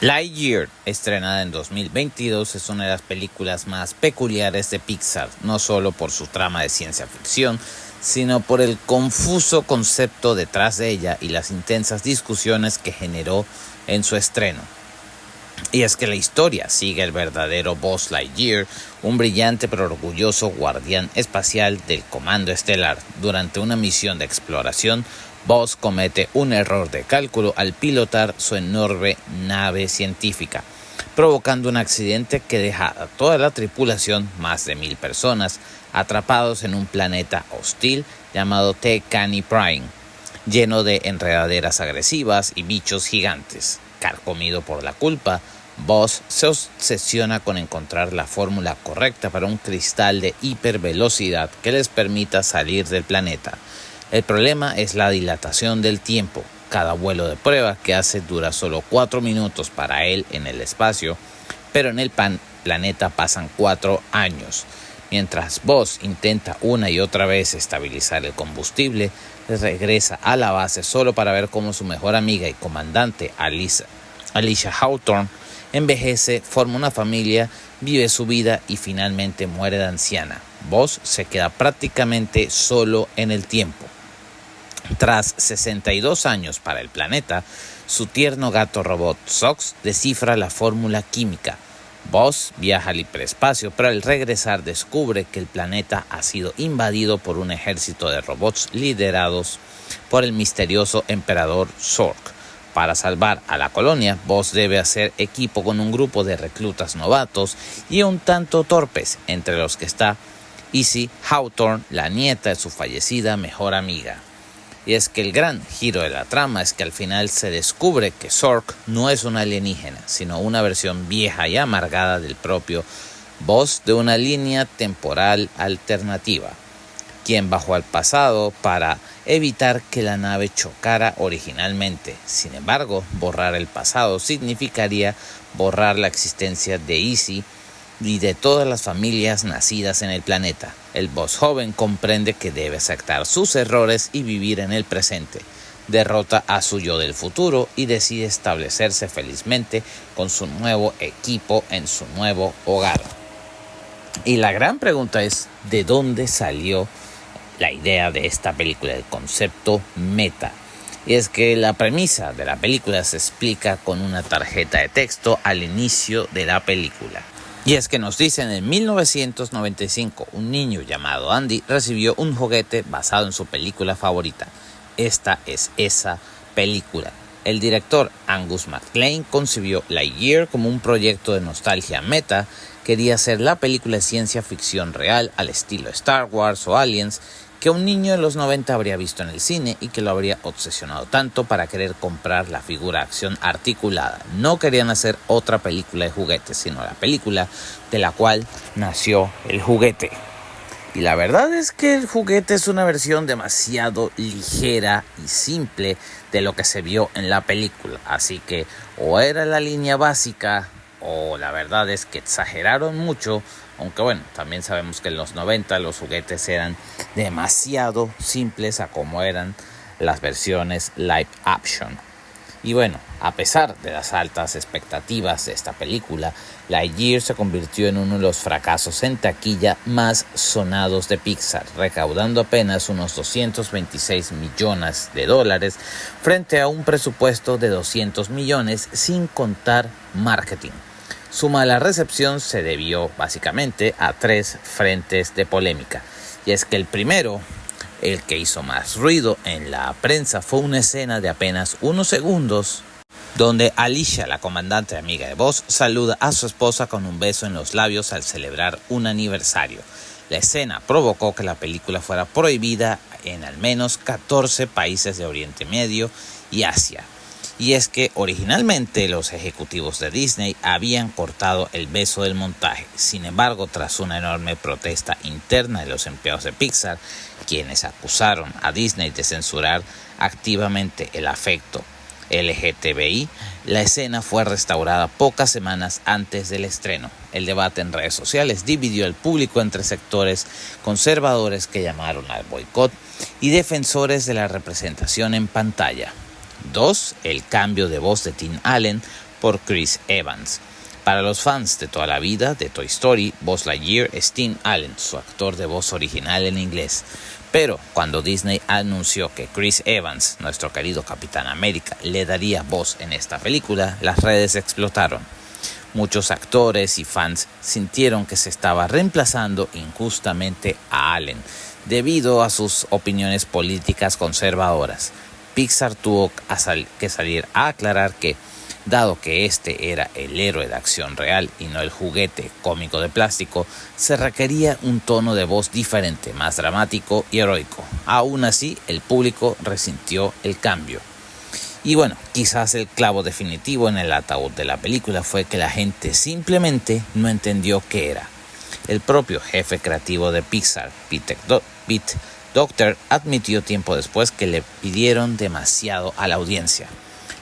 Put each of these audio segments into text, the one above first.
Lightyear, estrenada en 2022, es una de las películas más peculiares de Pixar, no solo por su trama de ciencia ficción, sino por el confuso concepto detrás de ella y las intensas discusiones que generó en su estreno. Y es que la historia sigue al verdadero Buzz Lightyear, un brillante pero orgulloso guardián espacial del Comando Estelar. Durante una misión de exploración, Buzz comete un error de cálculo al pilotar su enorme nave científica, provocando un accidente que deja a toda la tripulación, más de 1000 personas, atrapados en un planeta hostil llamado T'Kani Prime, lleno de enredaderas agresivas y bichos gigantes. Carcomido por la culpa, Buzz se obsesiona con encontrar la fórmula correcta para un cristal de hipervelocidad que les permita salir del planeta. El problema es la dilatación del tiempo. Cada vuelo de prueba que hace dura solo 4 minutos para él en el espacio, pero en el planeta pasan 4 años. Mientras Buzz intenta una y otra vez estabilizar el combustible, regresa a la base solo para ver cómo su mejor amiga y comandante Alicia Hawthorne envejece, forma una familia, vive su vida y finalmente muere de anciana. Buzz se queda prácticamente solo en el tiempo. Tras 62 años para el planeta, su tierno gato robot Sox descifra la fórmula química. Buzz viaja al hiperespacio, pero al regresar descubre que el planeta ha sido invadido por un ejército de robots liderados por el misterioso emperador Zork. Para salvar a la colonia, Buzz debe hacer equipo con un grupo de reclutas novatos y un tanto torpes, entre los que está Izzy Hawthorne, la nieta de su fallecida mejor amiga. Y es que el gran giro de la trama es que al final se descubre que Zork no es un alienígena, sino una versión vieja y amargada del propio Buzz de una línea temporal alternativa, quien bajó al pasado para evitar que la nave chocara originalmente. Sin embargo, borrar el pasado significaría borrar la existencia de Izzy y de todas las familias nacidas en el planeta. El Buzz joven comprende que debe aceptar sus errores y vivir en el presente. Derrota a su yo del futuro y decide establecerse felizmente con su nuevo equipo en su nuevo hogar. Y la gran pregunta es, ¿de dónde salió la idea de esta película, el concepto meta? Y es que la premisa de la película se explica con una tarjeta de texto al inicio de la película. Y es que nos dicen en 1995, un niño llamado Andy recibió un juguete basado en su película favorita. Esta es esa película. El director Angus MacLane concibió Lightyear como un proyecto de nostalgia meta. Quería hacer la película de ciencia ficción real al estilo Star Wars o Aliens, que un niño de los 90 habría visto en el cine y que lo habría obsesionado tanto para querer comprar la figura de acción articulada. No querían hacer otra película de juguetes, sino la película de la cual nació el juguete. Y la verdad es que el juguete es una versión demasiado ligera y simple de lo que se vio en la película. Así que o era la línea básica o la verdad es que exageraron mucho. Aunque bueno, también sabemos que en los 90 los juguetes eran demasiado simples a como eran las versiones live action. Y bueno, a pesar de las altas expectativas de esta película, Lightyear se convirtió en uno de los fracasos en taquilla más sonados de Pixar, recaudando apenas unos $226 millones frente a un presupuesto de 200 millones sin contar marketing. Su mala recepción se debió básicamente a 3 frentes de polémica. Y es que el primero, el que hizo más ruido en la prensa, fue una escena de apenas unos segundos donde Alicia, la comandante amiga de Buzz, saluda a su esposa con un beso en los labios al celebrar un aniversario. La escena provocó que la película fuera prohibida en al menos 14 países de Oriente Medio y Asia. Y es que originalmente los ejecutivos de Disney habían cortado el beso del montaje. Sin embargo, tras una enorme protesta interna de los empleados de Pixar, quienes acusaron a Disney de censurar activamente el afecto LGTBI, la escena fue restaurada pocas semanas antes del estreno. El debate en redes sociales dividió al público entre sectores conservadores que llamaron al boicot y defensores de la representación en pantalla. 2. El cambio de voz de Tim Allen por Chris Evans. Para los fans de toda la vida de Toy Story, Buzz Lightyear es Tim Allen, su actor de voz original en inglés. Pero cuando Disney anunció que Chris Evans, nuestro querido Capitán América, le daría voz en esta película, las redes explotaron. Muchos actores y fans sintieron que se estaba reemplazando injustamente a Allen debido a sus opiniones políticas conservadoras. Pixar tuvo que salir a aclarar que, dado que este era el héroe de acción real y no el juguete cómico de plástico, se requería un tono de voz diferente, más dramático y heroico. Aún así, el público resintió el cambio. Y bueno, quizás el clavo definitivo en el ataúd de la película fue que la gente simplemente no entendió qué era. El propio jefe creativo de Pixar, Pete Docter, admitió tiempo después que le pidieron demasiado a la audiencia.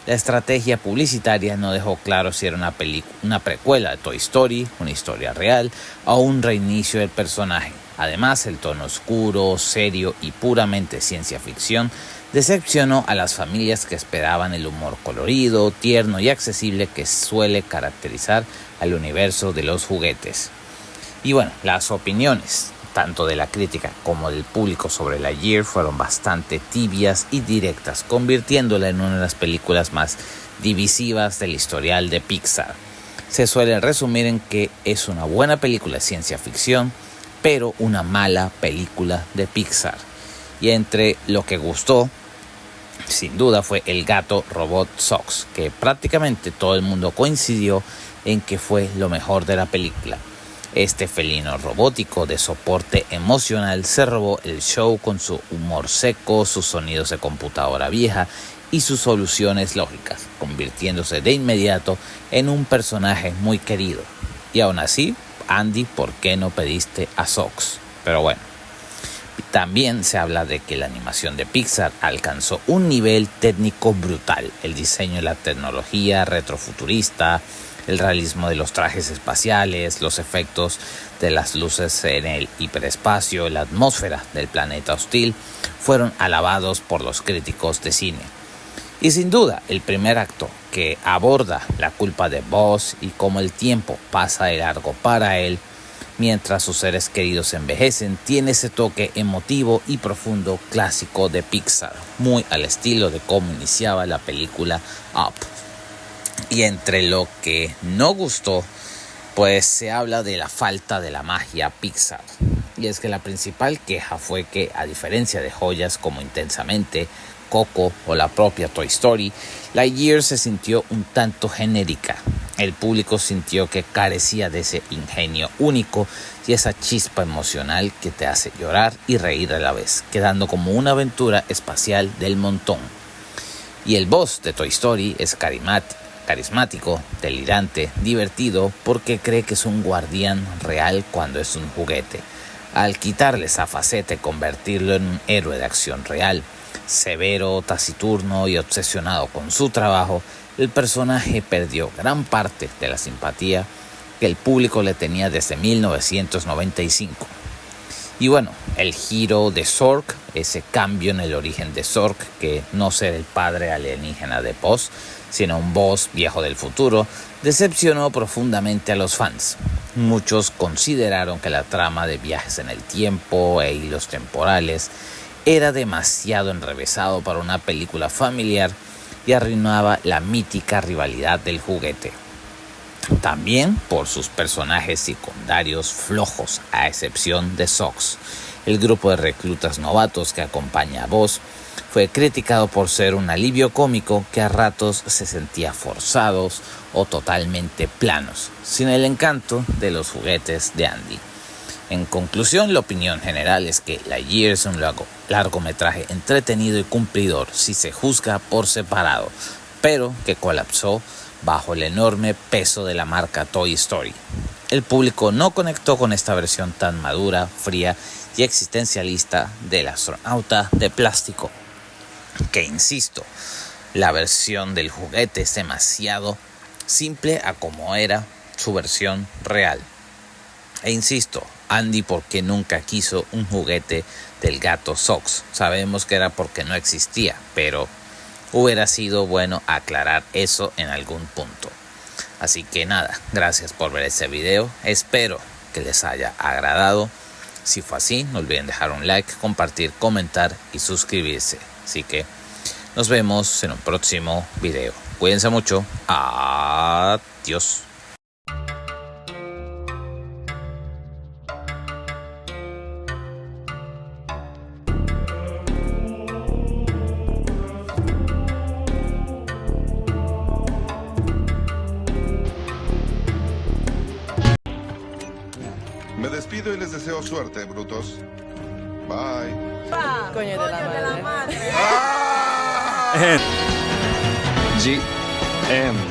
La estrategia publicitaria no dejó claro si era una precuela de Toy Story, una historia real o un reinicio del personaje. Además, el tono oscuro, serio y puramente ciencia ficción decepcionó a las familias que esperaban el humor colorido, tierno y accesible que suele caracterizar al universo de los juguetes. Y bueno, las opiniones tanto de la crítica como del público sobre Lightyear fueron bastante tibias y directas, convirtiéndola en una de las películas más divisivas del historial de Pixar. Se suele resumir en que es una buena película de ciencia ficción, pero una mala película de Pixar. Y entre lo que gustó, sin duda, fue el gato robot Sox, que prácticamente todo el mundo coincidió en que fue lo mejor de la película. Este felino robótico de soporte emocional se robó el show con su humor seco, sus sonidos de computadora vieja y sus soluciones lógicas, convirtiéndose de inmediato en un personaje muy querido. Y aún así, Andy, ¿por qué no pediste a Sox? Pero bueno, también se habla de que la animación de Pixar alcanzó un nivel técnico brutal. El diseño de la tecnología retrofuturista, el realismo de los trajes espaciales, los efectos de las luces en el hiperespacio, la atmósfera del planeta hostil, fueron alabados por los críticos de cine. Y sin duda, el primer acto, que aborda la culpa de Buzz y cómo el tiempo pasa de largo para él, mientras sus seres queridos envejecen, tiene ese toque emotivo y profundo clásico de Pixar, muy al estilo de cómo iniciaba la película Up. Y entre lo que no gustó, pues se habla de la falta de la magia Pixar. Y es que la principal queja fue que, a diferencia de joyas como Intensamente, Coco o la propia Toy Story, Lightyear se sintió un tanto genérica. El público sintió que carecía de ese ingenio único y esa chispa emocional que te hace llorar y reír a la vez, quedando como una aventura espacial del montón. Y el Buzz de Toy Story es carismático, delirante, divertido, porque cree que es un guardián real cuando es un juguete. Al quitarle esa faceta y convertirlo en un héroe de acción real, severo, taciturno y obsesionado con su trabajo, el personaje perdió gran parte de la simpatía que el público le tenía desde 1995. Y bueno, el giro de Zork, ese cambio en el origen de Zork, que no ser el padre alienígena de Buzz, sino un Buzz viejo del futuro, decepcionó profundamente a los fans. Muchos consideraron que la trama de viajes en el tiempo e hilos temporales era demasiado enrevesado para una película familiar y arruinaba la mítica rivalidad del juguete. También por sus personajes secundarios flojos, a excepción de Sox. El grupo de reclutas novatos que acompaña a Buzz fue criticado por ser un alivio cómico que a ratos se sentía forzados o totalmente planos, sin el encanto de los juguetes de Andy. En conclusión, la opinión general es que Lightyear es un largometraje entretenido y cumplidor si se juzga por separado, pero que colapsó bajo el enorme peso de la marca Toy Story. El público no conectó con esta versión tan madura, fría y existencialista del astronauta de plástico, que insisto, la versión del juguete es demasiado simple a como era su versión real. E insisto, Andy porque nunca quiso un juguete del gato Sox. Sabemos que era porque no existía, pero hubiera sido bueno aclarar eso en algún punto. Así que nada, gracias por ver este video, espero que les haya agradado. Si fue así, no olviden dejar un like, compartir, comentar y suscribirse. Así que nos vemos en un próximo video. Cuídense mucho. Adiós. Me despido y les deseo suerte, brutos. Bye. Coño de la madre. ¡Ah! GM.